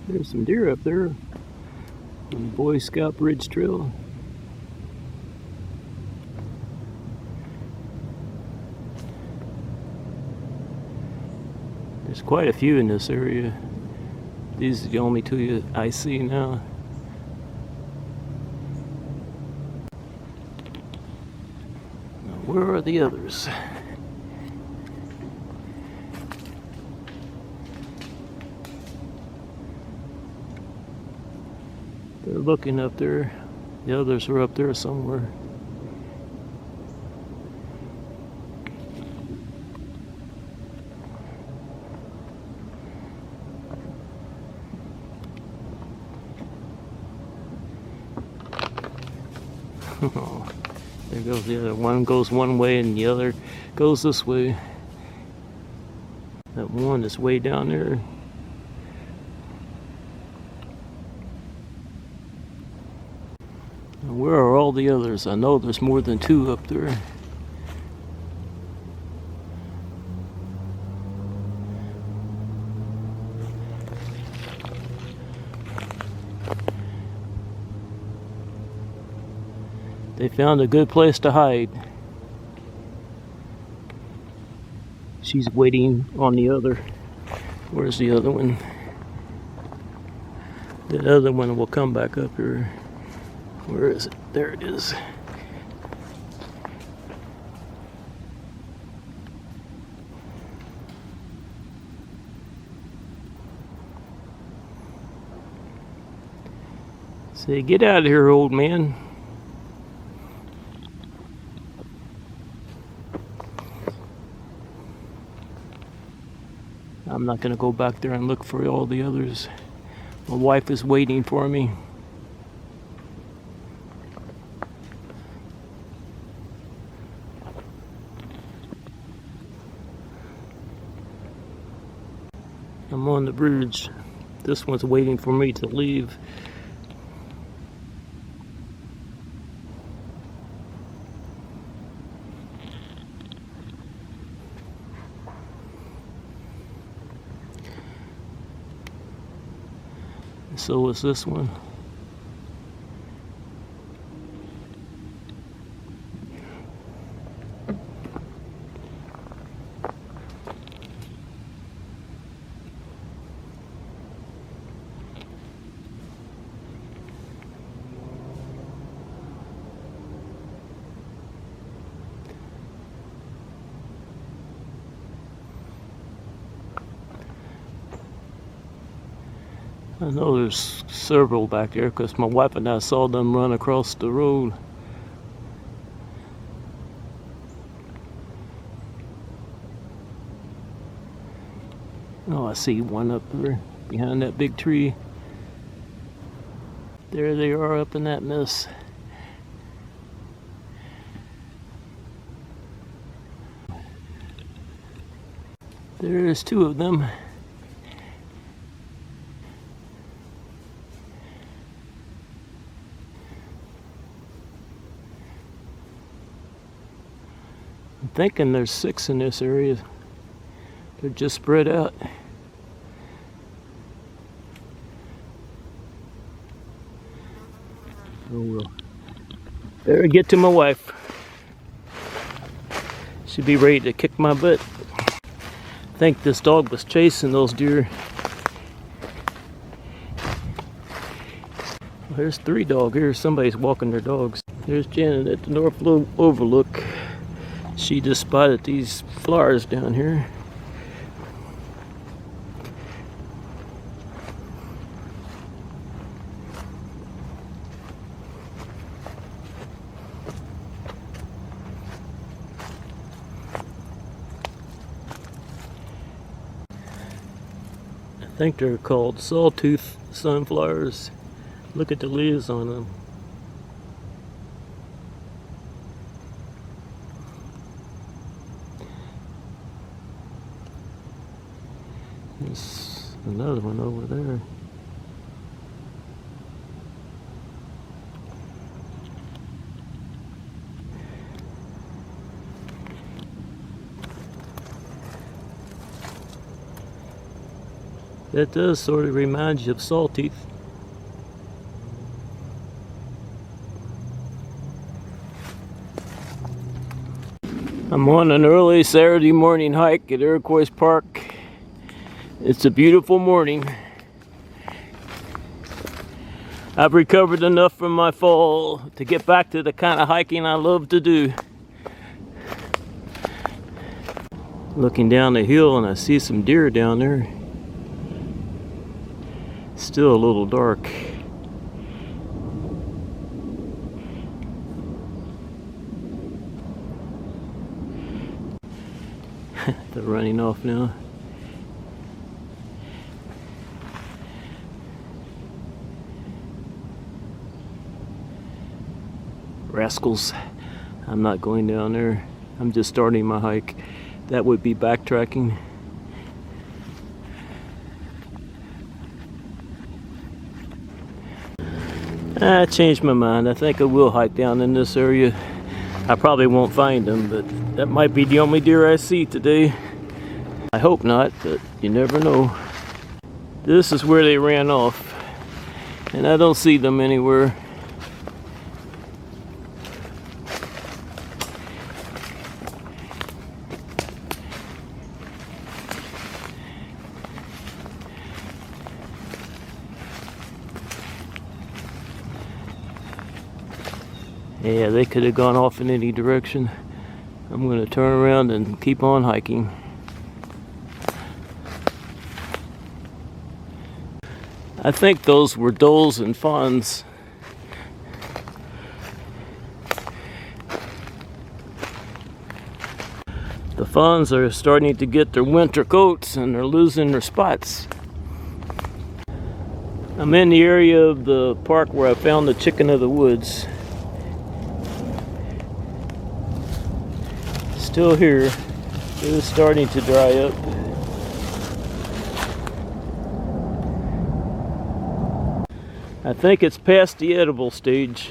There's some deer up there on the Boy Scout Ridge Trail. There's quite a few in this area. These are the only two I see now. Now, where are the others? They're looking up there. The others are up there somewhere. There goes the other. One goes one way and the other goes this way. That one is way down there. Now, where are all the others? I know there's more than two up there. They found a good place to hide. She's waiting on the other. Where's the other one? The other one will come back up here. Where is it? There it is. Say, get out of here, old man. I'm not going to go back there and look for all the others. My wife is waiting for me. I'm on the bridge. This one's waiting for me to leave. So is this one. I know there's several back there because my wife and I saw them run across the road. Oh, I see one up there behind that big tree. There they are up in that mist. There's two of them. I'm thinking there's 6 in this area. They're just spread out. Oh well. Better get to my wife. She'll be ready to kick my butt. I think this dog was chasing those deer. Well, there's 3 dogs here. Somebody's walking their dogs. There's Janet at the North Overlook. She just spotted these flowers down here. I think they're called sawtooth sunflowers. Look at the leaves on them. There's another one over there. That does sort of remind you of Salteeth. I'm on an early Saturday morning hike at Iroquois Park. It's a beautiful morning. I've recovered enough from my fall to get back to the kind of hiking I love to do. Looking down the hill and I see some deer down there. Still a little dark. They're running off now. Rascals. I'm not going down there. I'm just starting my hike. That would be backtracking. I changed my mind. I think I will hike down in this area. I probably won't find them, but that might be the only deer I see today. I hope not, but you never know. This is where they ran off, and I don't see them anywhere. Yeah, they could have gone off in any direction. I'm going to turn around and keep on hiking. I think those were does and fawns. The fawns are starting to get their winter coats and they're losing their spots. I'm in the area of the park where I found the chicken of the woods. Still here. It is starting to dry up. I think it's past the edible stage.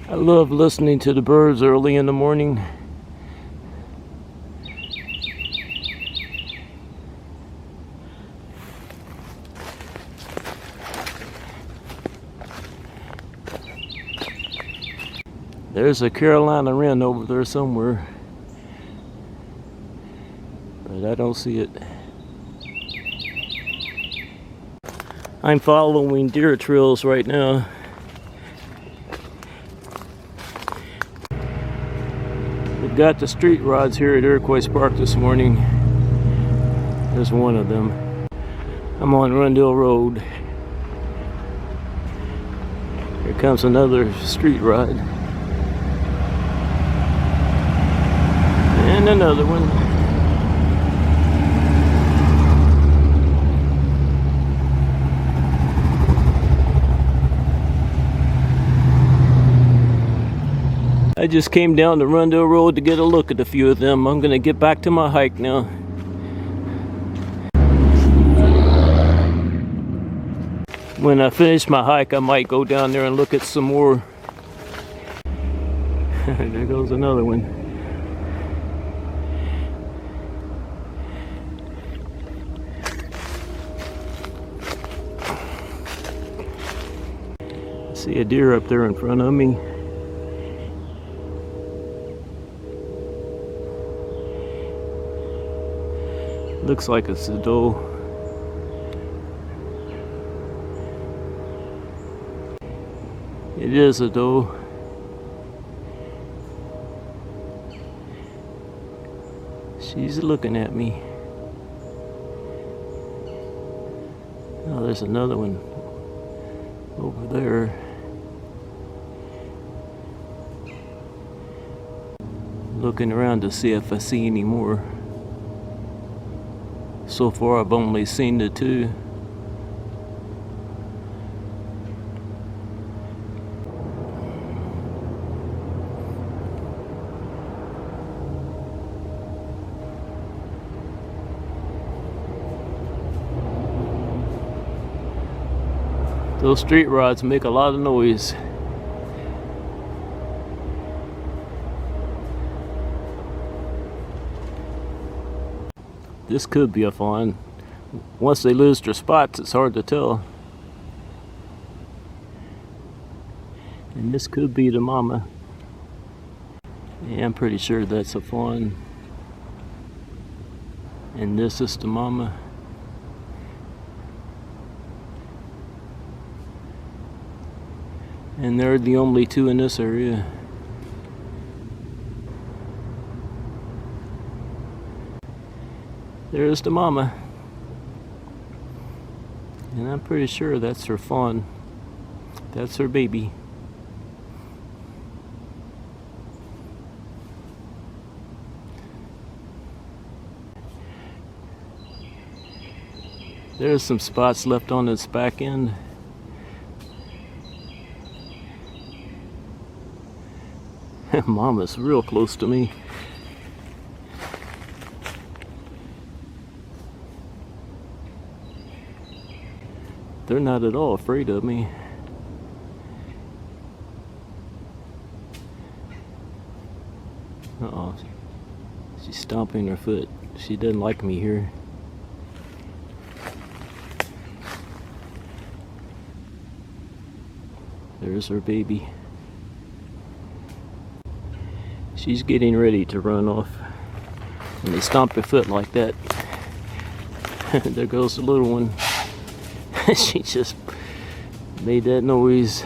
I love listening to the birds early in the morning. There's a Carolina wren over there somewhere, but I don't see it. I'm following deer trails right now. We've got the street rods here at Iroquois Park this morning. There's one of them. I'm on Rundle Road. Here comes another street rod. And another one. I just came down the Rundle Road to get a look at a few of them. I'm gonna get back to my hike now. When I finish my hike, I might go down there and look at some more. There goes another one. See a deer up there in front of me. Looks like it's a doe. It is a doe. She's looking at me. Oh, there's another one over there. Looking around to see if I see any more. So far I've only seen the two. Those street rods make a lot of noise. This could be a fawn. Once they lose their spots, it's hard to tell. And this could be the mama. Yeah, I'm pretty sure that's a fawn. And this is the mama. And they're the only two in this area. There's the mama. And I'm pretty sure that's her fawn. That's her baby. There's some spots left on its back end. Mama's real close to me. They're not at all afraid of me. Uh-oh. She's stomping her foot. She doesn't like me here. There's her baby. She's getting ready to run off. When they stomp their foot like that, there goes the little one. She just made that noise.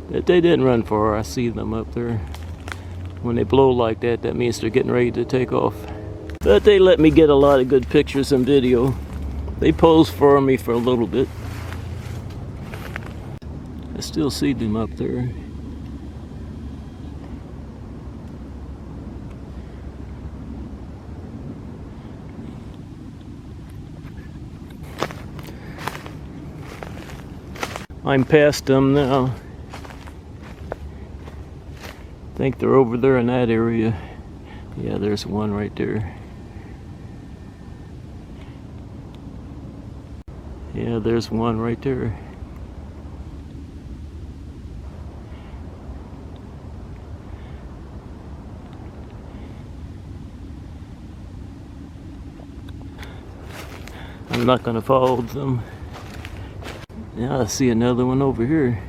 But they didn't run far. I see them up there. When they blow like that, that means they're getting ready to take off. But they let me get a lot of good pictures and video. They posed for me for a little bit. I still see them up there. I'm past them now. I think they're over there in that area. Yeah, there's one right there. Yeah, there's one right there. I'm not gonna follow them. Now I see another one over here.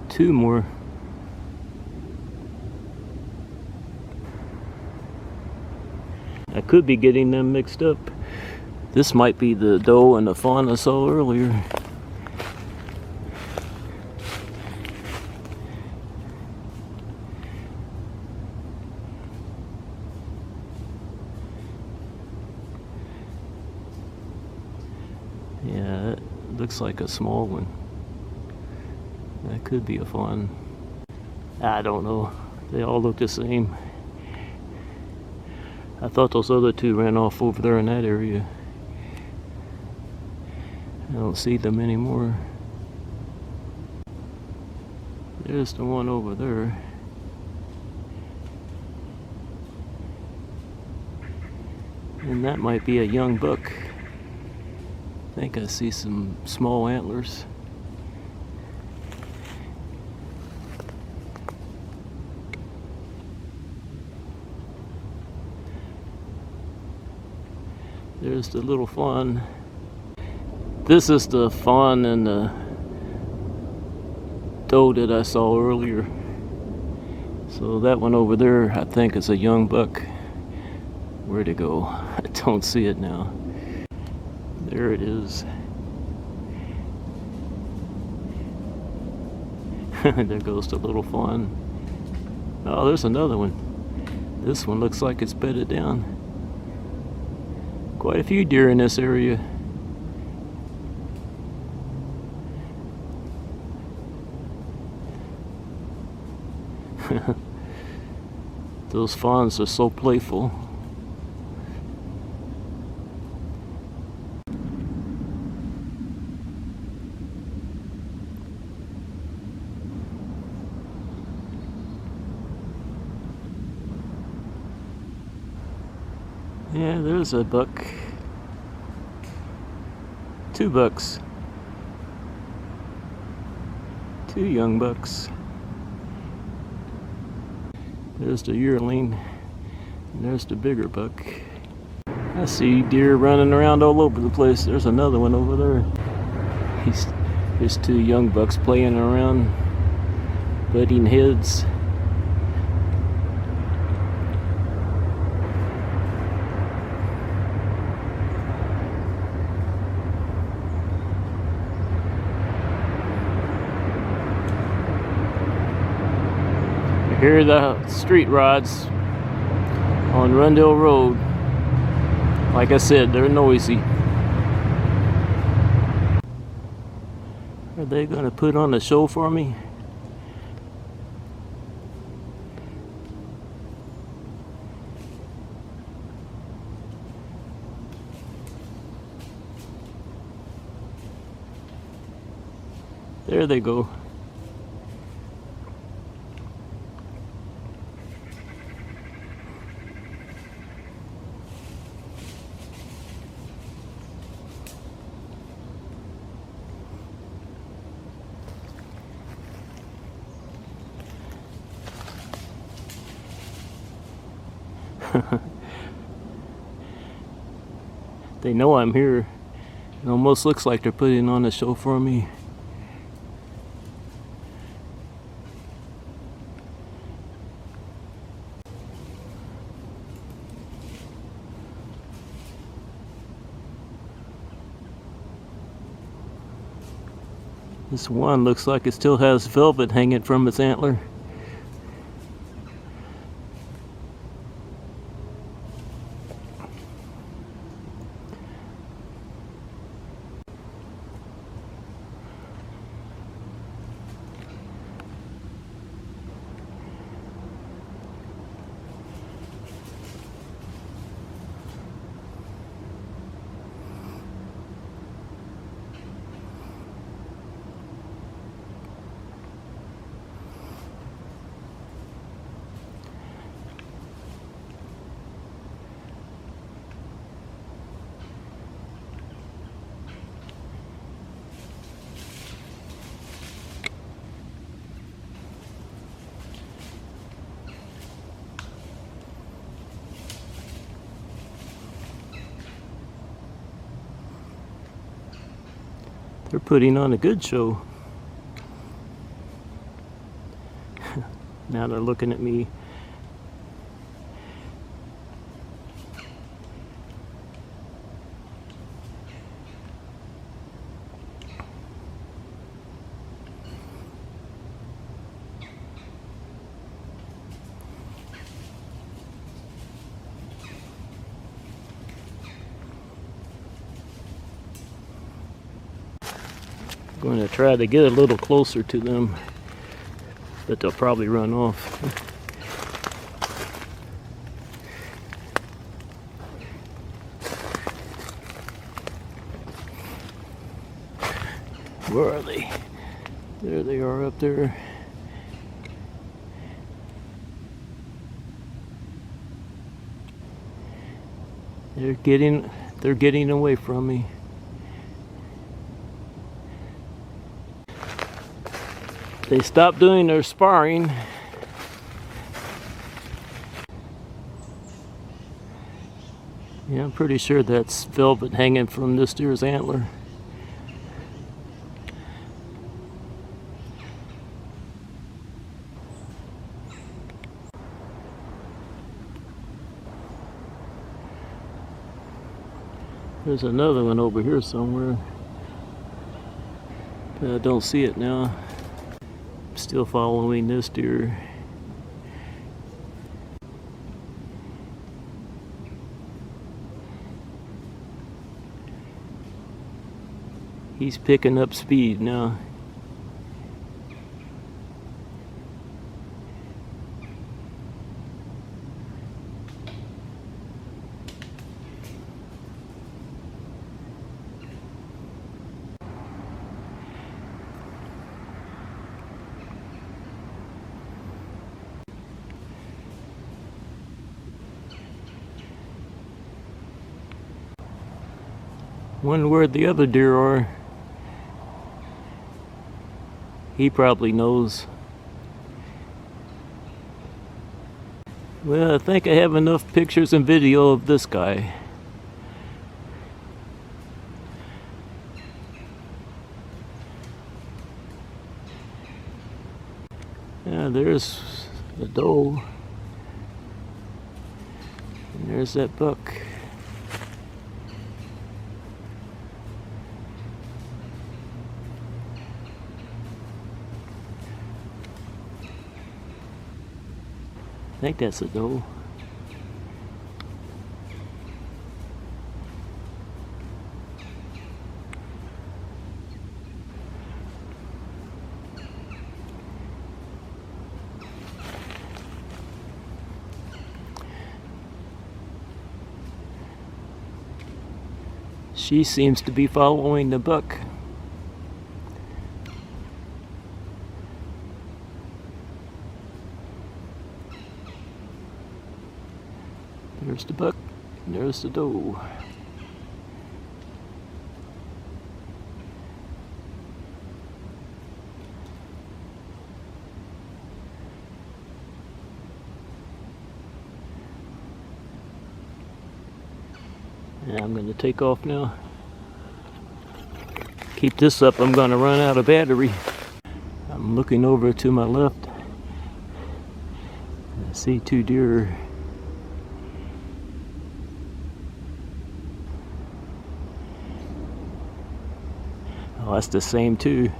Two more. I could be getting them mixed up. This might be the doe and the fawn I saw earlier. Yeah, it looks like a small one. That could be a fawn. I don't know. They all look the same. I thought those other two ran off over there in that area. I don't see them anymore. There's the one over there. And that might be a young buck. I think I see some small antlers. There's the little fawn. This is the fawn and the doe that I saw earlier. So that one over there, I think, is a young buck. Where'd it go? I don't see it now. There it is. There goes the little fawn. Oh, there's another one. This one looks like it's bedded down. Quite a few deer in this area. Those fawns are so playful. Yeah, there's a buck. 2 bucks. 2 young bucks. There's the yearling, and there's the bigger buck. I see deer running around all over the place. There's another one over there. There's 2 young bucks playing around, butting heads. Here are the street rods on Rundle Road. Like I said, they're noisy. Are they gonna put on a show for me? There they go. They know I'm here. It almost looks like they're putting on a show for me. This one looks like it still has velvet hanging from its antler. They're putting on a good show. Now they're looking at me. Going to try to get a little closer to them, but they'll probably run off. Where are they? There they are up there. They're getting away from me. They stopped doing their sparring. Yeah, I'm pretty sure that's velvet hanging from this deer's antler. There's another one over here somewhere. I don't see it now. Still following this deer. He's picking up speed now. Wonder where the other deer are. He probably knows. Well, I think I have enough pictures and video of this guy. Yeah, there's the doe. And there's that buck. I think that's a doe. She seems to be following the buck. There's the buck, and there's the doe. And I'm going to take off now. Keep this up, I'm going to run out of battery. I'm looking over to my left. I see two deer. Oh, that's the same two.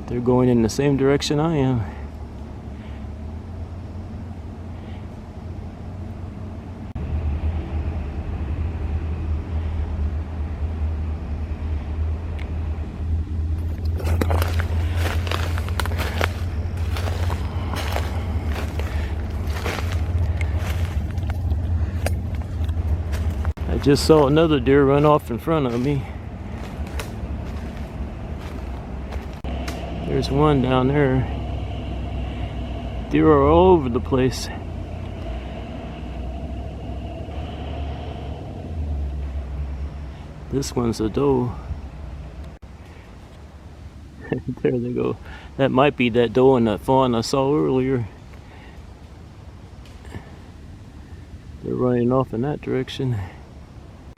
They're going in the same direction I am. I just saw another deer run off in front of me. There's one down there. Deer are all over the place. This one's a doe. There they go. That might be that doe and that fawn I saw earlier. They're running off in that direction.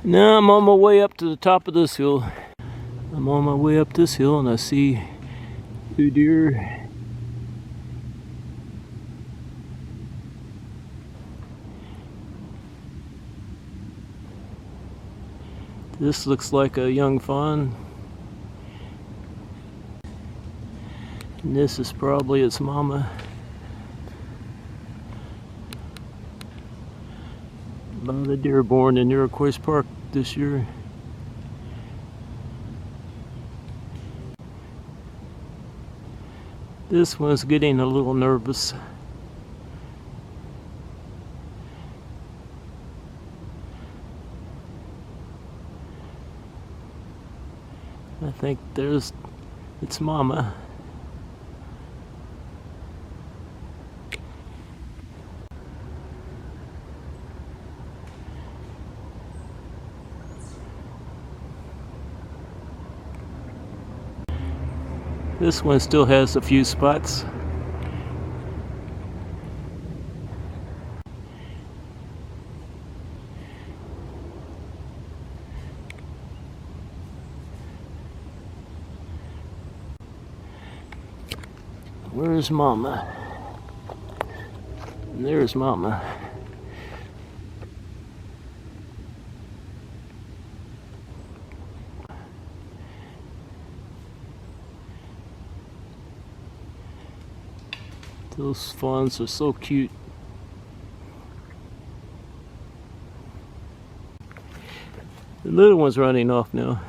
Now I'm on my way up to the top of this hill. I'm on my way up this hill and I see two deer. This looks like a young fawn. And this is probably its mama. A lot of deer born in Iroquois Park this year. This one's getting a little nervous. I think there's its mama. This one still has a few spots. Where's Mama? And there's Mama. Those fawns are so cute. The little one's running off now.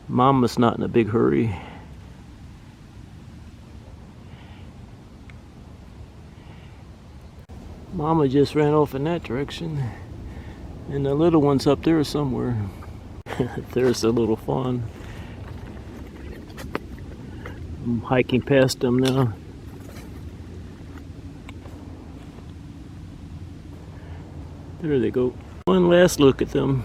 Mama's not in a big hurry. Mama just ran off in that direction. And the little one's up there somewhere. There's the little fawn. I'm hiking past them now. There they go. One last look at them.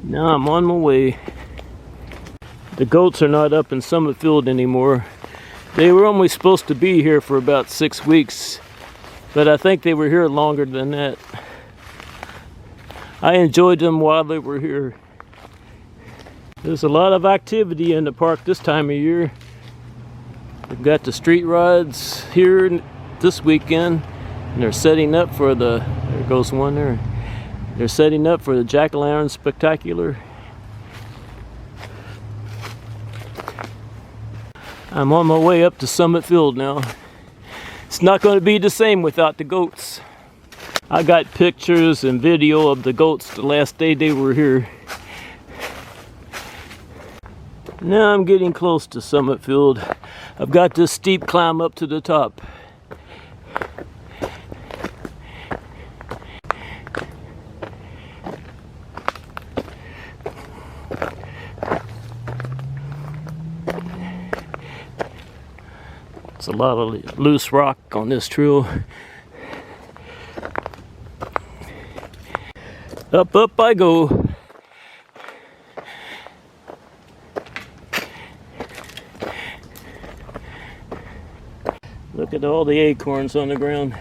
Now I'm on my way. The goats are not up in Summit Field anymore. They were only supposed to be here for about 6 weeks, but I think they were here longer than that. I enjoyed them while they were here. There's a lot of activity in the park this time of year. We've got the street rides here this weekend, and they're setting up for there goes one there. They're setting up for the Jack-o'-lantern Spectacular. I'm on my way up to Summit Field now. It's not going to be the same without the goats. I got pictures and video of the goats the last day they were here. Now I'm getting close to Summit Field. I've got this steep climb up to the top. It's a lot of loose rock on this trail. Up I go. Look at all the acorns on the ground.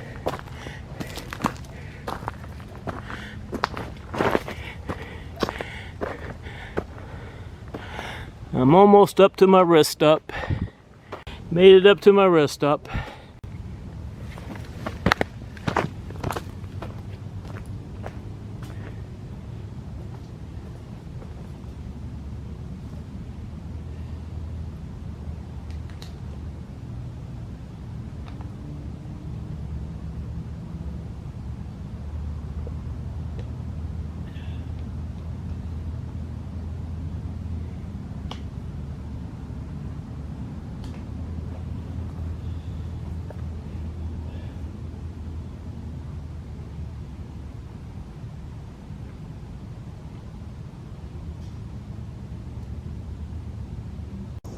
I'm almost up to my rest stop. Made it up to my rest stop.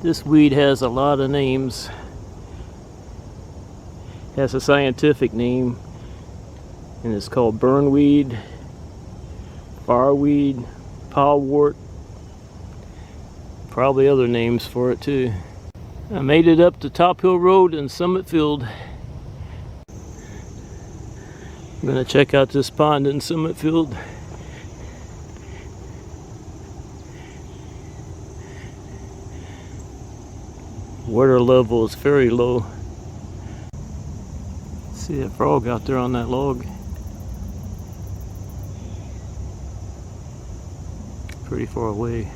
This weed has a lot of names. Has a scientific name, and it's called burnweed, fireweed, powwort, probably other names for it too. I made it up to Top Hill Road in Summit Field. I'm gonna check out this pond in Summit Field. Water level is very low. See that frog out there on that log? Pretty far away.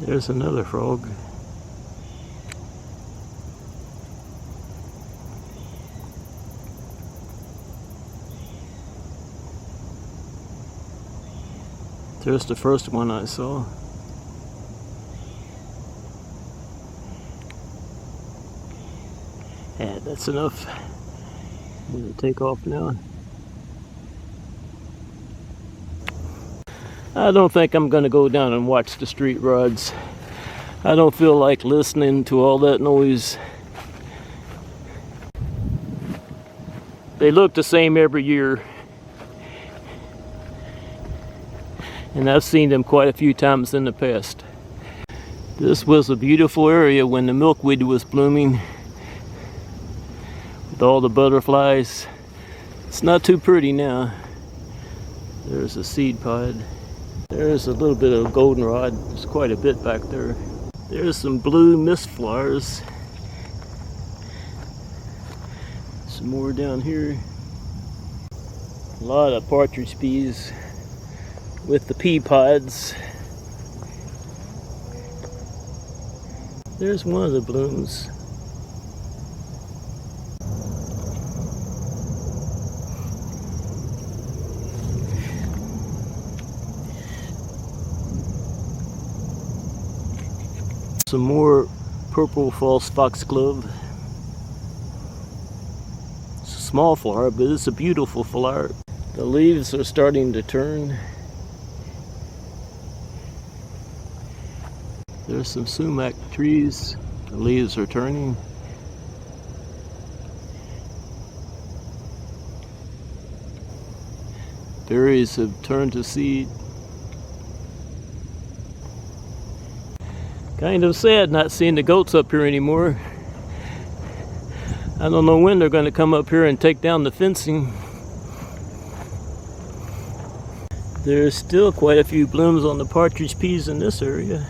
There's another frog. There's the first one I saw. Yeah, that's enough. I'm gonna take off now. I don't think I'm gonna go down and watch the street rides. I don't feel like listening to all that noise. They look the same every year. And I've seen them quite a few times in the past. This was a beautiful area when the milkweed was blooming, with all the butterflies. It's not too pretty now. There's a seed pod. There's a little bit of goldenrod. There's quite a bit back there. There's some blue mist flowers. Some more down here. A lot of partridge peas with the pea pods. There's one of the blooms. Some more purple false foxglove. It's a small flower, but it's a beautiful flower. The leaves are starting to turn. There's some sumac trees. The leaves are turning. Berries have turned to seed. Kind of sad not seeing the goats up here anymore. I don't know when they're going to come up here and take down the fencing. There's still quite a few blooms on the partridge peas in this area.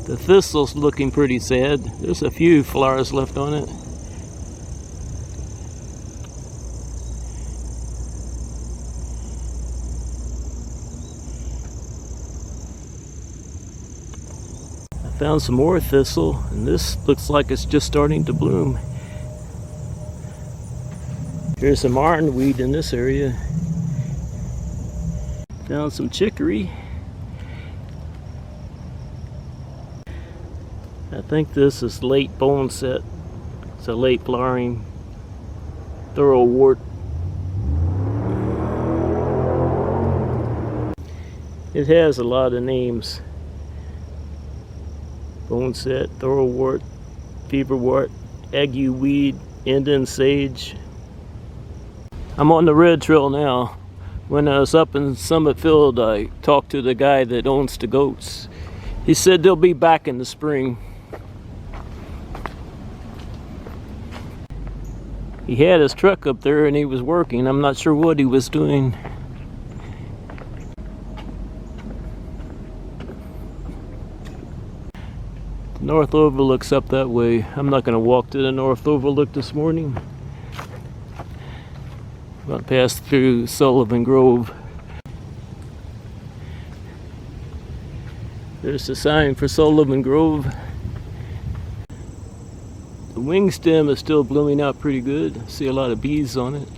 The thistle's looking pretty sad. There's a few flowers left on it. I found some more thistle, and this looks like it's just starting to bloom. Here's some ironweed in this area. Found some chicory. I think this is late bone set. It's a late flowering thoroughwort. It has a lot of names. Bone set, thoroughwort, feverwort, agueweed, Indian sage. I'm on the red trail now. When I was up in Summit Field, I talked to the guy that owns the goats. He said they'll be back in the spring. He had his truck up there and he was working. I'm not sure what he was doing. The North Overlook's up that way. I'm not going to walk to the North Overlook this morning. I'm going to pass through Sullivan Grove. There's the sign for Sullivan Grove. The wing stem is still blooming out pretty good. I see a lot of bees on it.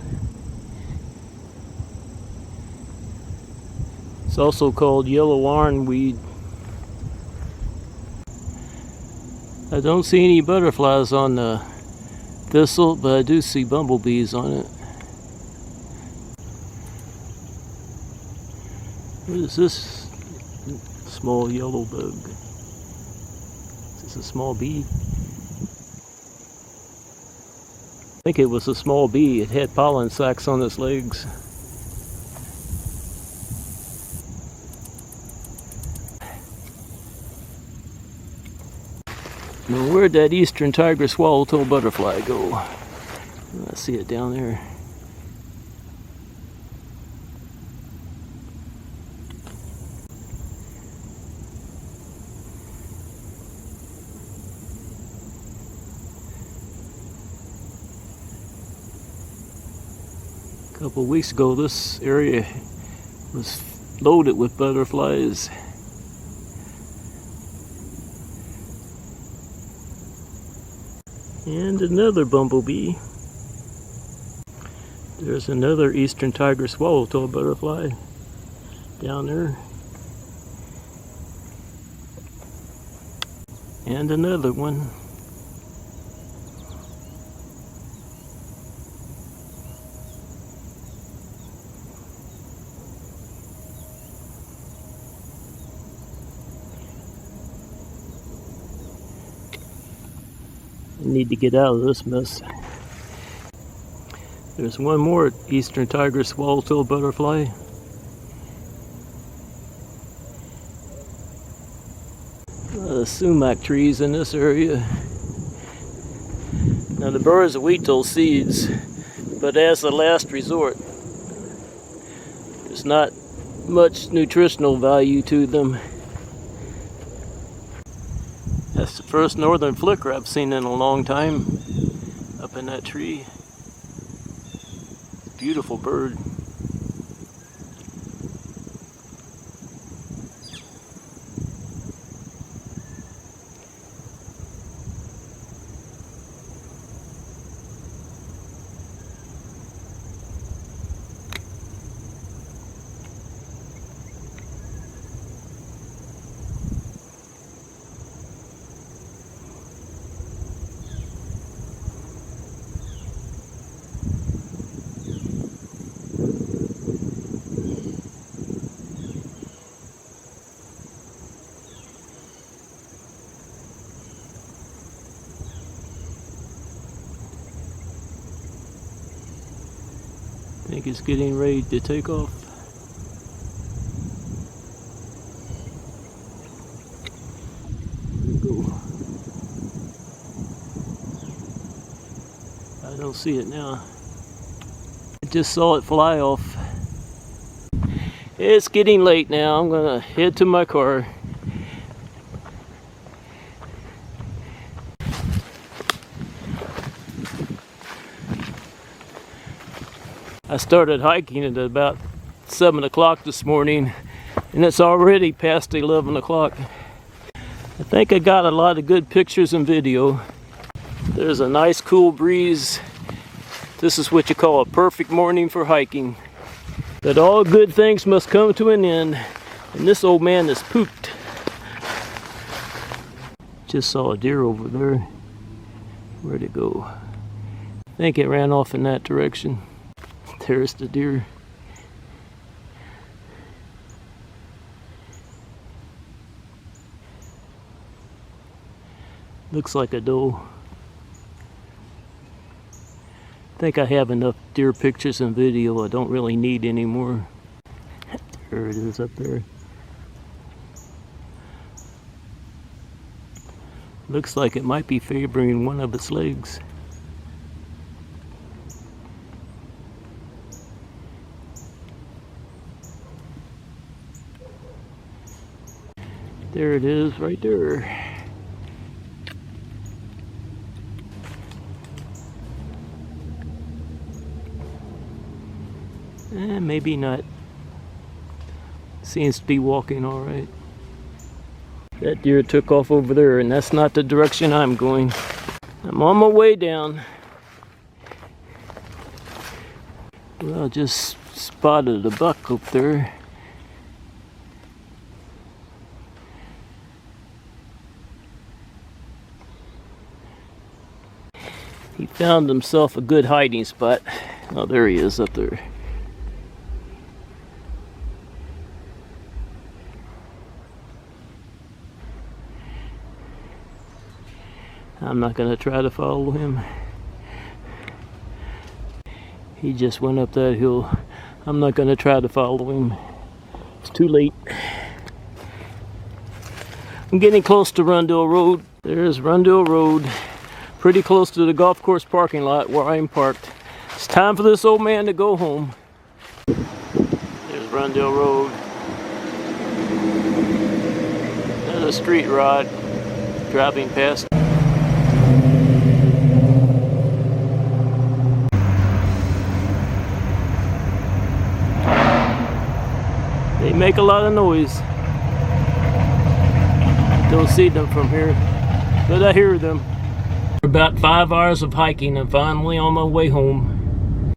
It's also called yellow ironweed. I don't see any butterflies on the thistle, but I do see bumblebees on it. What is this small yellow bug? Is this a small bee? I think it was a small bee. It had pollen sacs on its legs. Now, where'd that eastern tiger swallowtail butterfly go? I see it down there. A couple of weeks ago, this area was loaded with butterflies. And another bumblebee. There's another eastern tiger swallowtail butterfly down there. And another one. I need to get out of this mess. There's one more eastern tiger swallowtail butterfly. Sumac trees in this area. Now the birds will eat those seeds, but as a last resort. There's not much nutritional value to them. That's the first northern flicker I've seen in a long time, up in that tree. Beautiful bird. think it's getting ready to take off. There we go. I don't see it now. I just saw it fly off. It's getting late now. I'm gonna head to my car. I started hiking at about 7 o'clock this morning, and it's already past 11 o'clock. I think I got a lot of good pictures and video. There's a nice cool breeze. This is what you call a perfect morning for hiking. But all good things must come to an end, and this old man is pooped. Just saw a deer over there. Where'd it go? I think it ran off in that direction. There's the deer. Looks like a doe. I think I have enough deer pictures and video. I don't really need any more. There it is up there. Looks like it might be favoring one of its legs. There it is, right there. Maybe not. Seems to be walking all right. That deer took off over there, and that's not the direction I'm going. I'm on my way down. Well, I just spotted a buck up there. He found himself a good hiding spot. Oh, there he is up there. I'm not going to try to follow him. He just went up that hill. I'm not going to try to follow him. It's too late. I'm getting close to Rundle Road. There's Rundle Road. Pretty close to the golf course parking lot where I'm parked. It's time for this old man to go home. There's Rundle Road. There's a street rod driving past. They make a lot of noise. Don't see them from here, but I hear them. About 5 hours of hiking, and finally on my way home.